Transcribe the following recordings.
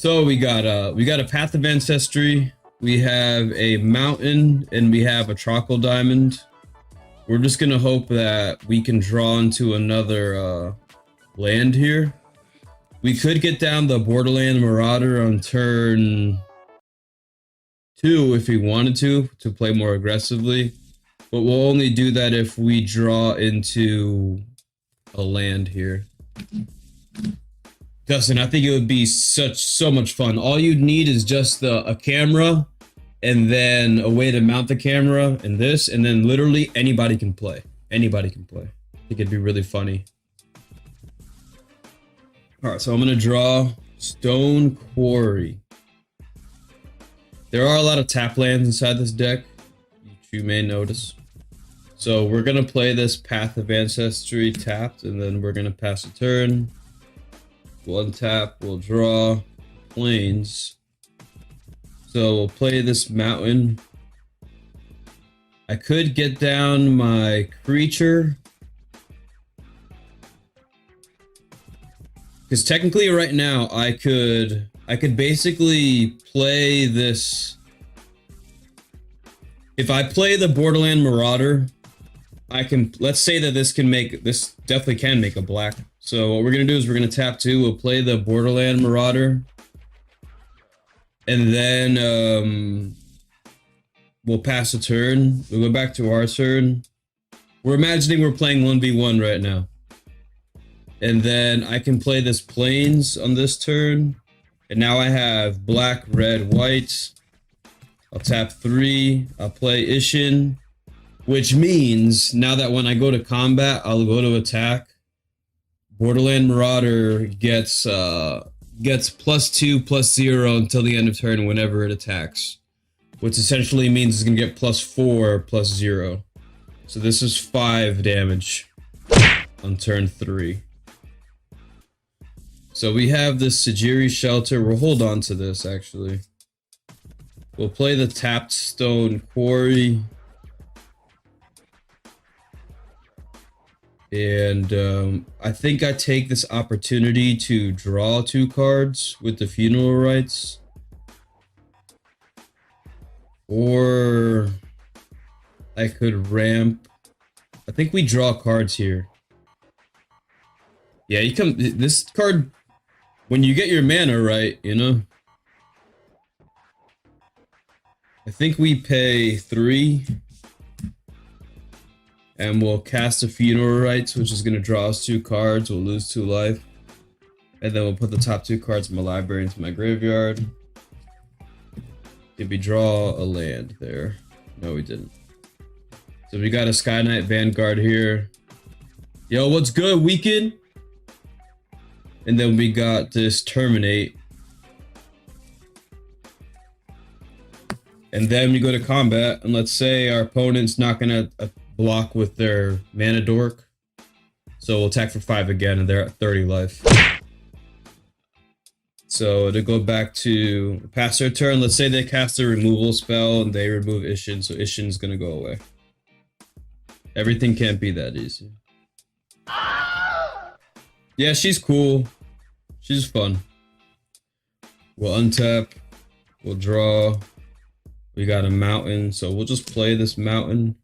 So we got a Path of Ancestry, we have a mountain, and we have a Trockle Diamond. We're just gonna hope that we can draw into another land here. We could get down the Borderland Marauder on turn 2 if we wanted to play more aggressively, but we'll only do that if we draw into a land here. Dustin, I think it would be so much fun. All you'd need is just a camera and then a way to mount the camera and this, and then literally anybody can play. Anybody can play. I think it'd be really funny. All right, so I'm gonna draw Stone Quarry. There are a lot of tap lands inside this deck, you may notice. So we're gonna play this Path of Ancestry tapped, and then we're gonna pass a turn. We'll untap, we'll draw plains. So we'll play this mountain. I could get down my creature, because technically right now I could basically play this. If I play the Borderland Marauder, I can, let's say that this definitely can make a black. So what we're gonna do is we're gonna tap 2, we'll play the Borderland Marauder, and then we'll pass a turn. We'll go back to our turn. We're imagining we're playing 1v1 right now. And then I can play this plains on this turn. And now I have black, red, white. I'll tap 3. I'll play Isshin, which means now that when I go to combat, I'll go to attack. Borderland Marauder gets +2/+0 until the end of turn whenever it attacks, which essentially means it's gonna get +4/+0. So this is 5 damage on turn 3. So we have this Sajiri Shelter. We'll hold on to this actually. We'll play the tapped Stone Quarry. And I think I take this opportunity to draw 2 cards with the Funeral Rites. Or I could ramp. I think we draw cards here. Yeah, you come, this card, when you get your mana right, you know? I think we pay 3. And we'll cast a Funeral Rites, which is going to draw us 2 cards. We'll lose 2 life. And then we'll put the top 2 cards from my library into my graveyard. Did we draw a land there? No, we didn't. So we got a Sky Knight Vanguard here. Yo, what's good, Weekend? And then we got this Terminate. And then we go to combat. And let's say our opponent's not going to block with their Mana Dork, so we'll attack for 5 again, and they're at 30 life. So to go back to pass their turn, let's say they cast a removal spell and they remove Isshin, so Isshin's gonna go away. Everything can't be that easy. Yeah, she's cool. She's fun. We'll untap. We'll draw. We got a mountain, so we'll just play this mountain.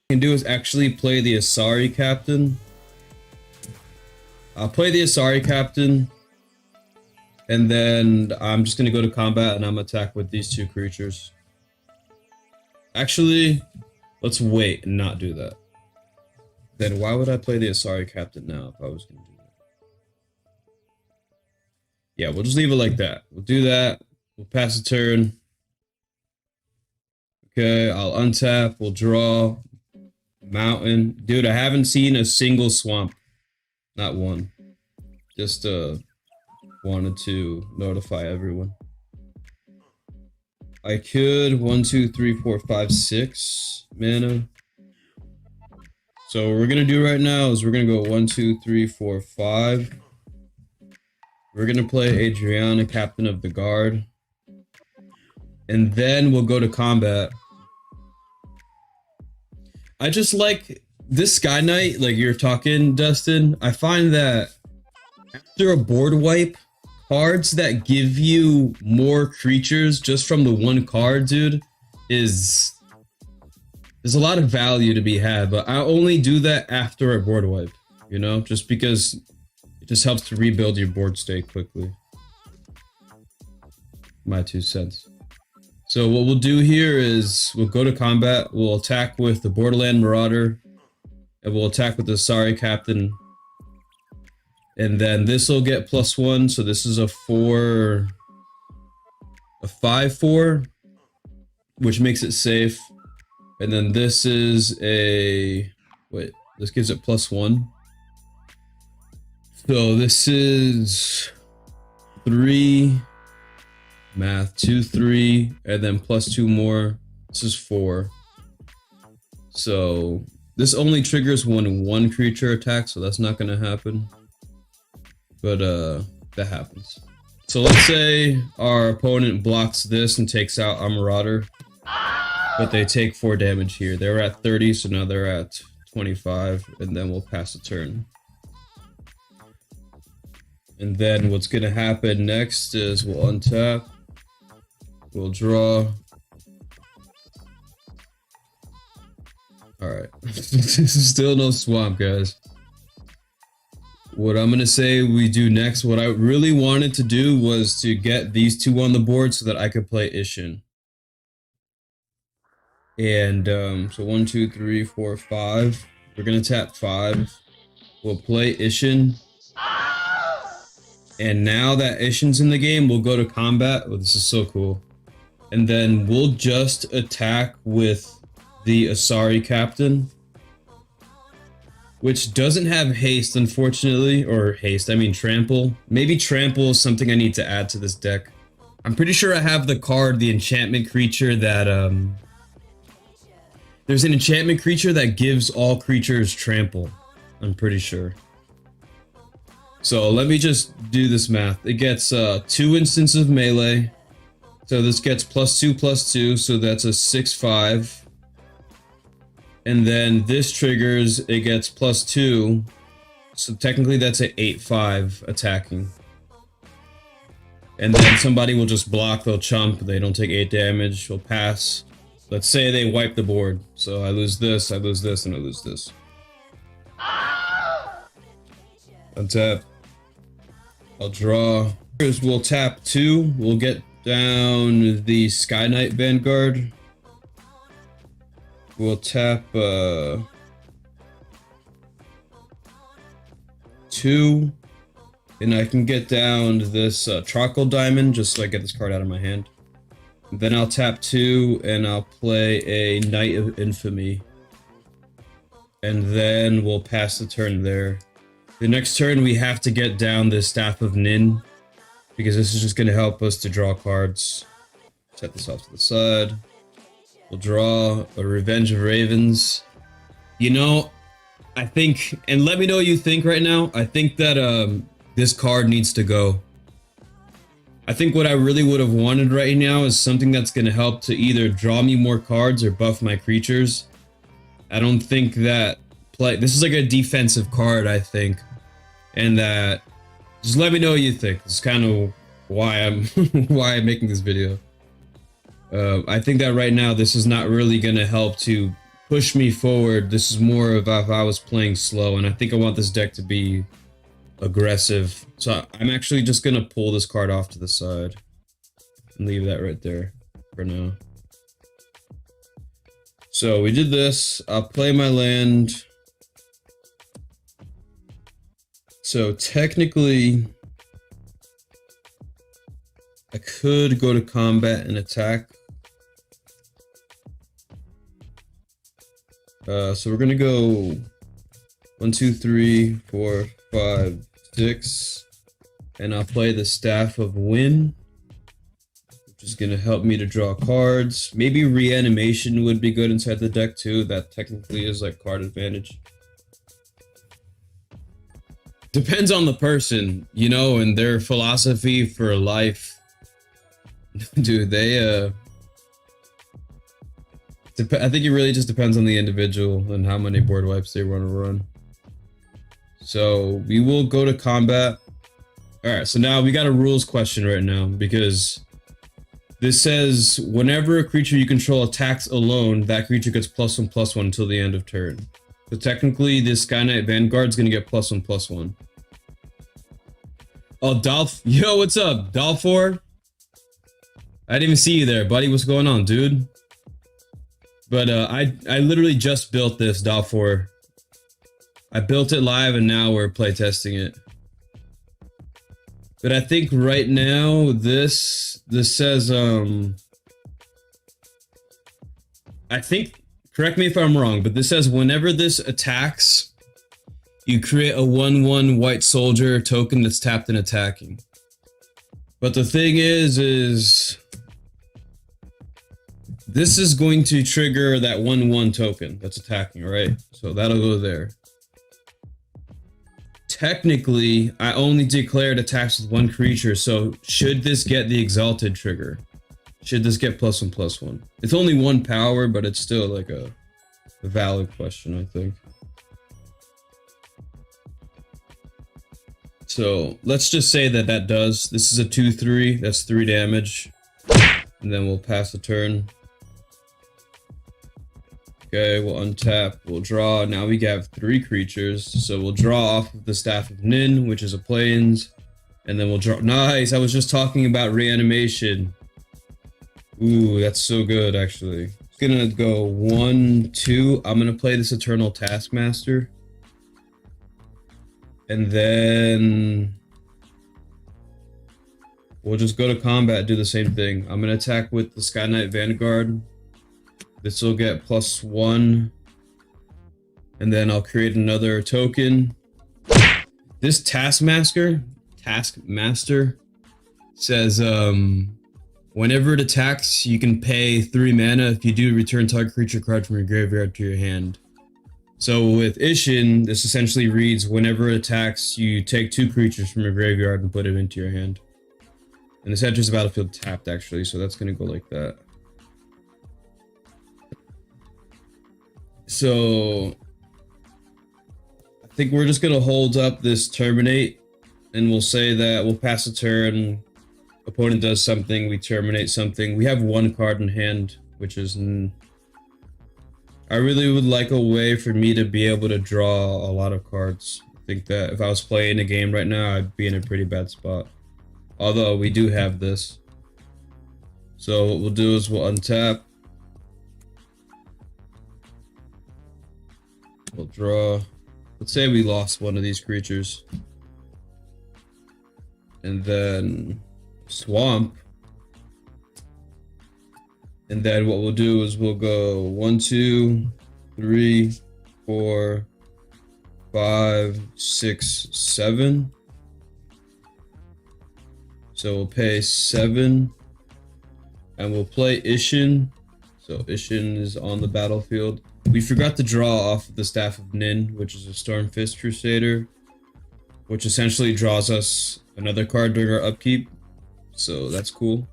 Can do is actually play the Asari Captain. I'll play the Asari Captain, and then I'm just gonna go to combat and I'm gonna attack with these 2 creatures. Actually, let's wait and not do that. Then why would I play the Asari Captain now if I was gonna do that? Yeah, we'll just leave it like that. We'll do that. We'll pass a turn. Okay, I'll untap. We'll draw. Mountain. Dude, I haven't seen a single swamp. Not one. Just wanted to notify everyone. I could 1, 2, 3, 4, 5, 6 mana. So what we're gonna do right now is we're gonna go 1, 2, 3, 4, 5. We're gonna play Adriana, Captain of the Guard. And then we'll go to combat. I just like this Sky Knight, like you're talking, Dustin. I find that After a board wipe, cards that give you more creatures just from the one card, dude, there's a lot of value to be had, but I only do that after a board wipe, you know, just because it just helps to rebuild your board state quickly. My 2 cents. So what we'll do here is we'll go to combat, we'll attack with the Borderland Marauder, and we'll attack with the Sorry Captain. And then this will get +1, so this is a 5/4, which makes it safe. And then this is a, wait, this gives it +1. So this is 3, math, 2, 3, and then +2 more. This is 4. So this only triggers when one creature attacks, so that's not gonna happen. But that happens. So let's say our opponent blocks this and takes out our Marauder, but they take 4 damage here. They're at 30, so now they're at 25, and then we'll pass the turn. And then what's gonna happen next is we'll untap, we'll draw. Alright, still no swamp, guys. What I'm gonna say we do next, what I really wanted to do was to get these 2 on the board so that I could play Isshin. And so 1, 2, 3, 4, 5. We're gonna tap 5. We'll play Isshin. And now that Isshin's in the game, we'll go to combat. Oh, this is so cool. And then we'll just attack with the Asari Captain, which doesn't have haste, unfortunately, or haste, I mean trample. Maybe trample is something I need to add to this deck. I'm pretty sure I have the card, the enchantment creature that, there's an enchantment creature that gives all creatures trample. I'm pretty sure. So let me just do this math. It gets 2 instances of melee. So this gets +2/+2, so that's a 6/5. And then this triggers, it gets +2. So technically that's an 8/5 attacking. And then somebody will just block, they'll chump, they don't take 8 damage, will pass. Let's say they wipe the board. So I lose this, and I lose this. Untap. I'll draw. Here's, we'll tap 2, we'll get down the Sky Knight Vanguard. We'll tap 2, and I can get down this Trockle Diamond just so I get this card out of my hand. Then I'll tap 2 and I'll play a Knight of Infamy. And then we'll pass the turn there. The next turn we have to get down the Staff of Nin, because this is just going to help us to draw cards. Set this off to the side. We'll draw a Revenge of Ravens. You know, I think, and let me know what you think right now, I think that this card needs to go. I think what I really would have wanted right now is something that's going to help to either draw me more cards or buff my creatures. I don't think that this is like a defensive card, I think. And that, just let me know what you think. It's kind of why I'm why I'm making this video. I think that right now this is not really going to help to push me forward. This is more of if I was playing slow, and I think I want this deck to be aggressive. So I'm actually just going to pull this card off to the side and leave that right there for now. So we did this. I'll play my land. So technically, I could go to combat and attack. So we're gonna go 1, 2, 3, 4, 5, 6, and I'll play the Staff of Wind, which is gonna help me to draw cards. Maybe Reanimation would be good inside the deck too. That technically is like card advantage. Depends on the person, you know, and their philosophy for life. Dude, they I think it really just depends on the individual and how many board wipes they want to run. So we will go to combat. Alright, so now we got a rules question right now, because this says whenever a creature you control attacks alone, that creature gets +1/+1 until the end of turn. So technically, this Sky Knight Vanguard's gonna get +1/+1. Oh, Dolph, yo, what's up, Dolphor? I didn't even see you there, buddy. What's going on, dude? But I literally just built this Dolphor. I built it live, and now we're playtesting it. But I think right now this says I think, correct me if I'm wrong, but this says whenever this attacks, you create a 1/1 white soldier token that's tapped and attacking. But the thing is this is going to trigger that 1/1 token that's attacking, right? So that'll go there. Technically, I only declared attacks with one creature, so should this get the Exalted trigger? Should this get +1/+1? It's only 1 power, but it's still like a valid question, I think. So let's just say that that does. This is a 2/3, that's 3 damage. And then we'll pass the turn. Okay, we'll untap, we'll draw. Now we have 3 creatures, so we'll draw off of the Staff of Nin, which is a plains, and then we'll draw. Nice, I was just talking about reanimation. Ooh, that's so good, actually. It's gonna go 1, 2. I'm gonna play this Eternal Taskmaster. And then we'll just go to combat, do the same thing. I'm gonna attack with the Sky Knight Vanguard. This will get +1, and then I'll create another token. This Taskmaster says whenever it attacks, you can pay 3 mana. If you do, return target creature card from your graveyard to your hand. So with Isshin, this essentially reads whenever it attacks, you take 2 creatures from your graveyard and put them into your hand. And this enters the battlefield tapped, actually, so that's gonna go like that. So I think we're just gonna hold up this terminate, and we'll say that we'll pass a turn, opponent does something, we terminate something. We have 1 card in hand, which is I really would like a way for me to be able to draw a lot of cards. I think that if I was playing a game right now, I'd be in a pretty bad spot. Although we do have this. So what we'll do is we'll untap. We'll draw. Let's say we lost one of these creatures. And then swamp. And then what we'll do is we'll go 1, 2, 3, 4, 5, 6, 7. So we'll pay 7. And we'll play Isshin. So Isshin is on the battlefield. We forgot to draw off of the Staff of Nin, which is a Stormfist Crusader, which essentially draws us another card during our upkeep. So that's cool.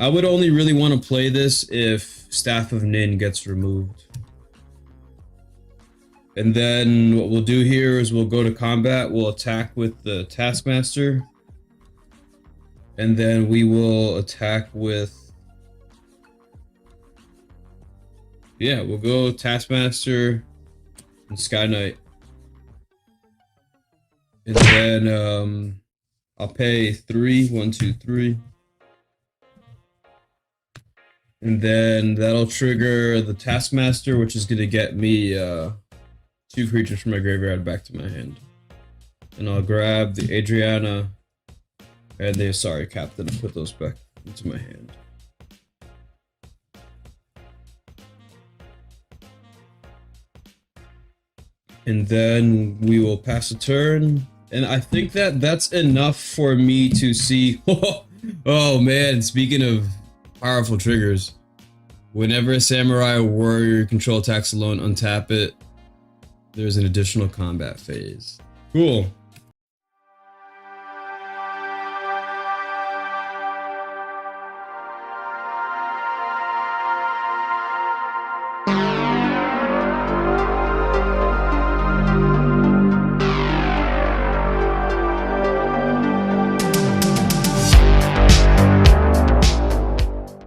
I would only really want to play this if Staff of Nin gets removed. And then what we'll do here is we'll go to combat, we'll attack with the Taskmaster. And then we will attack with... Yeah, we'll go Taskmaster and Sky Knight. And then I'll pay 3, 1, 2, 3. And then that'll trigger the Taskmaster, which is gonna get me 2 creatures from my graveyard back to my hand. And I'll grab the Adriana and the Asari Captain and put those back into my hand. And then we will pass a turn. And I think that that's enough for me to see. Oh man, speaking of powerful triggers, whenever a samurai or warrior control attacks alone, untap it. There's an additional combat phase. Cool.